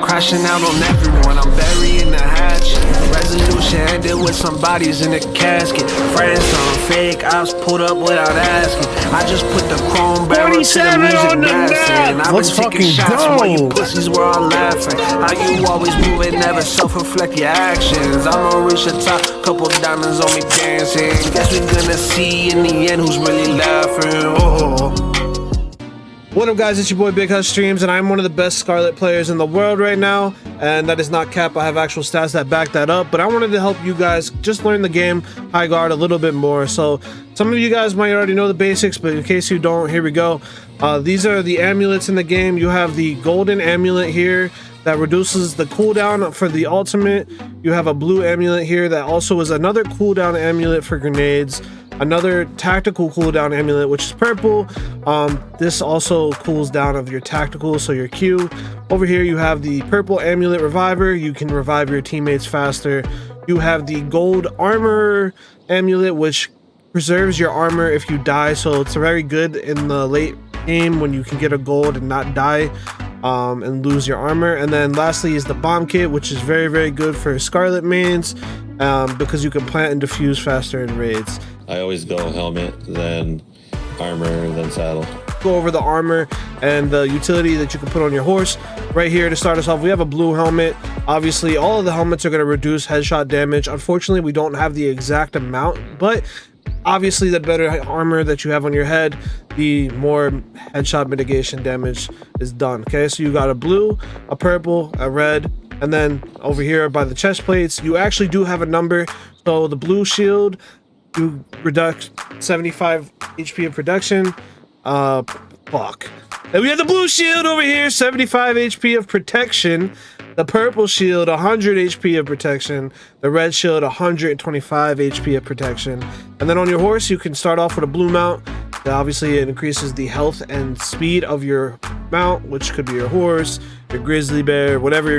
crashing out on everyone, I'm burying the hatchet. Resolution ended with some bodies in the casket. Friends on fake ops pulled up without asking. I just put the chrome barrel to the music blasting. I've been taking shots while you pussies were all laughing. How you always moving, never self-reflect your actions. I'ma reach the top, couple diamonds on me dancing. Guess we gonna see in the end who's really laughing. Oh. What up, guys? It's your boy Big Hush Streams, and I'm one of the best Scarlet players in the world right now, and that is not cap. I have actual stats that back that up, but I wanted to help you guys just learn the game Highguard a little bit more. So some of you guys might already know the basics, but in case you don't, here we go. These are the amulets in the game. You have the golden amulet here that reduces the cooldown for the ultimate. You have a blue amulet here that also is another cooldown amulet for grenades. Another tactical cooldown amulet, which is purple. This also cools down of your tactical, so your Q. Over here you have the purple amulet reviver. You can revive your teammates faster. You have the gold armor amulet, which preserves your armor if you die, so it's very good in the late game when you can get a gold and not die and lose your armor. And then lastly is the bomb kit, which is very good for Scarlet mains because you can plant and defuse faster in raids. I always go helmet, then armor, then saddle. Go over the armor and the utility that you can put on your horse. Right here to start us off, we have a blue helmet. Obviously, all of the helmets are going to reduce headshot damage. Unfortunately, we don't have the exact amount, but obviously the better armor that you have on your head, the more headshot mitigation damage is done. Okay, so you got a blue, a purple, a red, and then over here by the chest plates, you actually do have a number. So the blue shield, you reduce 75 HP of production. Fuck. And we have the blue shield over here, 75 HP of protection. The purple shield, 100 HP of protection. The red shield, 125 HP of protection. And then on your horse, you can start off with a blue mount. Obviously, it increases the health and speed of your mount, which could be your horse, your grizzly bear, whatever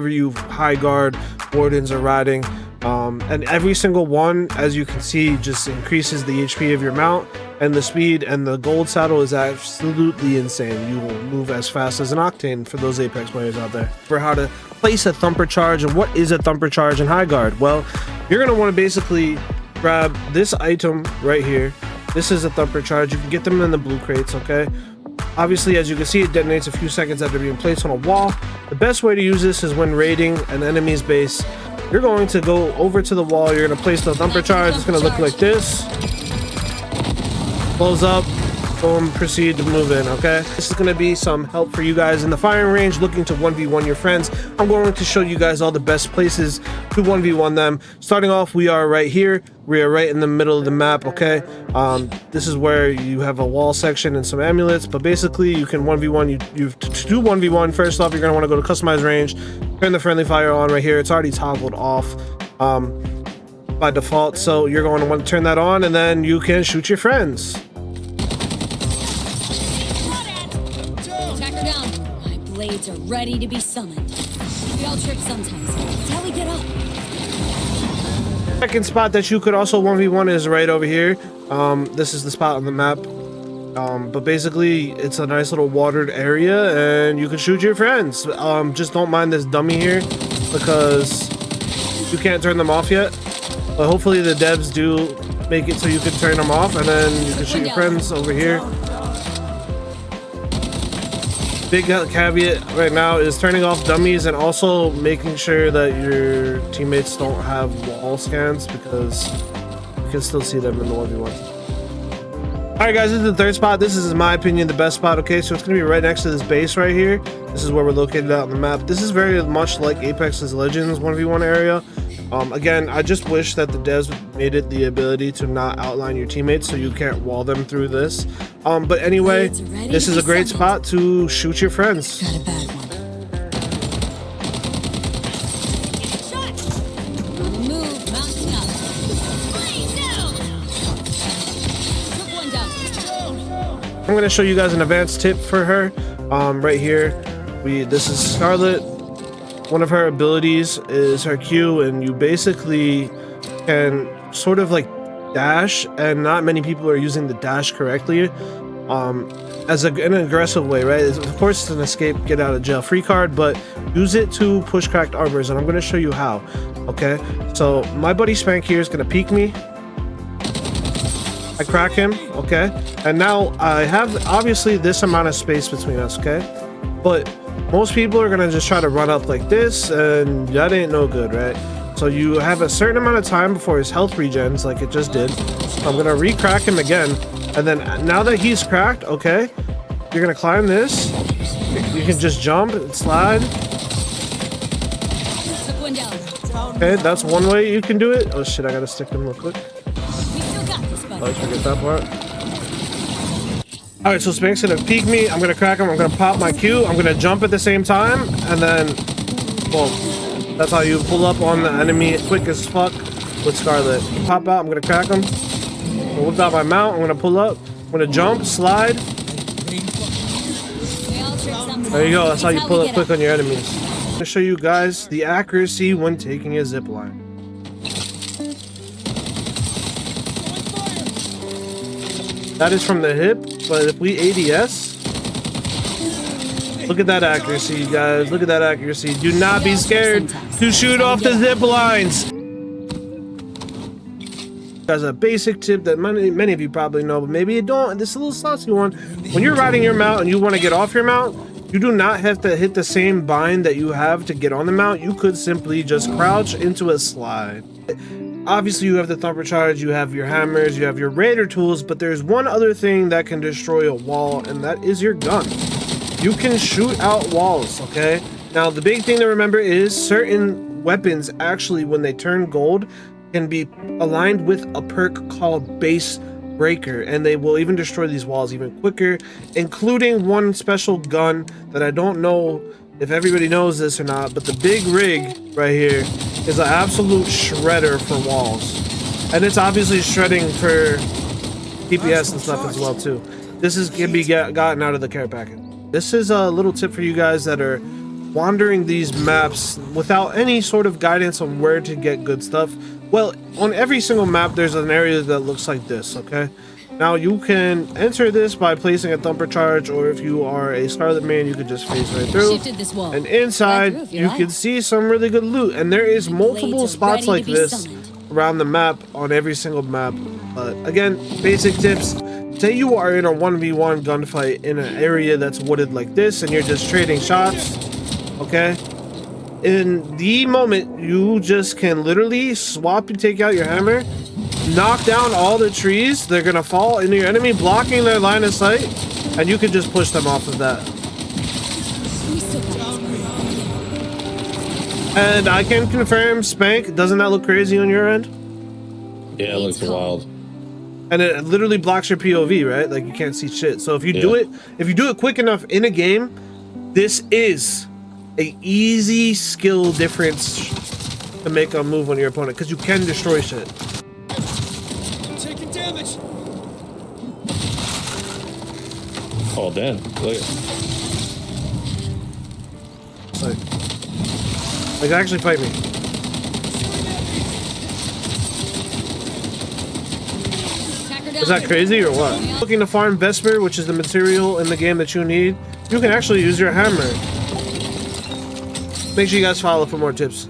you Highguard wardens are riding. And every single one, as you can see, just increases the HP of your mount and the speed. And the gold saddle is absolutely insane. You will move as fast as an octane for those Apex players out there. For how to place a thumper charge, and what is a thumper charge in Highguard? Well, you're going to want to basically grab this item right here. This is a thumper charge. You can get them in the blue crates, okay? Obviously, as you can see, it detonates a few seconds after being placed on a wall. The best way to use this is when raiding an enemy's base. You're going to go over to the wall. You're going to place the thumper charge. It's going to look like this. Close up. Boom. Proceed to move in, okay? This is going to be some help for you guys in the firing range looking to 1v1 your friends. I'm going to show you guys all the best places to 1v1 them. Starting off, we are right here. We are right in the middle of the map, okay? This is where you have a wall section and some amulets, but basically you can 1v1. To do 1v1, first off, you're going to want to go to customize range, turn the friendly fire on right here. It's already toggled off by default, so you're going to want to turn that on, and then you can shoot your friends. Attacker down. My blades are ready to be summoned. We all trip sometimes. That's how we get up. Second spot that you could also 1v1 is right over here. This is the spot on the map. But basically it's a nice little watered area and you can shoot your friends. Just don't mind this dummy here because you can't turn them off yet. But hopefully the devs do make it so you can turn them off, and then you can shoot your friends over here. Big caveat right now is turning off dummies and also making sure that your teammates don't have wall scans, because you can still see them in the 1v1. Alright guys, this is the third spot. This is, in my opinion, the best spot, okay? So it's going to be right next to this base right here. This is where we're located out on the map. This is very much like Apex's Legends 1v1 area. Again, I just wish that the devs made it the ability to not outline your teammates so you can't wall them through this. But anyway, this is a great spot to shoot your friends. Got a bad one. On the move, mounting up. Flames down. Took one down. I'm going to show you guys an advanced tip for her. Right here, this is Scarlet. One of her abilities is her Q, and you basically can sort of like dash, and not many people are using the dash correctly. as an aggressive way, right? Of course, it's an escape, get out of jail free card, but use it to push cracked armors, and I'm going to show you how. Okay, so my buddy Spank here is going to peek me. I crack him, okay, and now I have obviously this amount of space between us, okay, but most people are going to just try to run up like this, and that ain't no good, right? So you have a certain amount of time before his health regens, like it just did. I'm going to re-crack him again. And then now that he's cracked, okay, you're gonna climb this. You can just jump and slide. Okay, that's one way you can do it. Oh shit, I gotta stick him real quick. Oh, I forget that part. Alright, so Spank's gonna peek me. I'm gonna crack him. I'm gonna pop my Q. I'm gonna jump at the same time. And then, well, that's how you pull up on the enemy quick as fuck with Scarlet. Pop out. I'm gonna crack him. I whipped out my mount. I'm gonna pull up. I'm gonna jump, slide. There you go. That's how you pull up quick on your enemies. I'm gonna show you guys the accuracy when taking a zip line. That is from the hip, but if we ADS, look at that accuracy, you guys. Look at that accuracy. Do not be scared to shoot off the zip lines. As a basic tip that many of you probably know, but maybe you don't, this is a little saucy one. When you're riding your mount and you want to get off your mount, you do not have to hit the same bind that you have to get on the mount. You could simply just crouch into a slide. Obviously, you have the thumper charge, you have your hammers, you have your raider tools, but there's one other thing that can destroy a wall, and that is your gun. You can shoot out walls, okay? Now, the big thing to remember is certain weapons actually, when they turn gold, can be aligned with a perk called Base Breaker, and they will even destroy these walls even quicker, including one special gun that I don't know if everybody knows this or not, but the big rig right here is an absolute shredder for walls, and it's obviously shredding for DPS and stuff as well too. This can be gotten out of the care packet. This is a little tip for you guys that are wandering these maps without any sort of guidance on where to get good stuff. Well, on every single map, there's an area that looks like this, okay? Now, you can enter this by placing a thumper charge, or if you are a Scarlet man, you could just phase right through. And inside, you can see some really good loot. And there is multiple spots like this around the map, on every single map. But again, basic tips. Say you are in a 1v1 gunfight in an area that's wooded like this, and you're just trading shots, okay? In the moment, you just can literally swap and take out your hammer, knock down all the trees. They're gonna fall into your enemy, blocking their line of sight, and you can just push them off of that. And I can confirm, Spank, doesn't that look crazy on your end? Yeah, it looks wild. And it literally blocks your POV, right? Like you can't see shit. So if you do it quick enough in a game, this is a easy skill difference to make a move on your opponent, because you can destroy shit. Taking damage. Oh damn! Look. Like actually fight me. Is that crazy or what? Looking to farm Vesper, which is the material in the game that you need, you can actually use your hammer. Make sure you guys follow for more tips.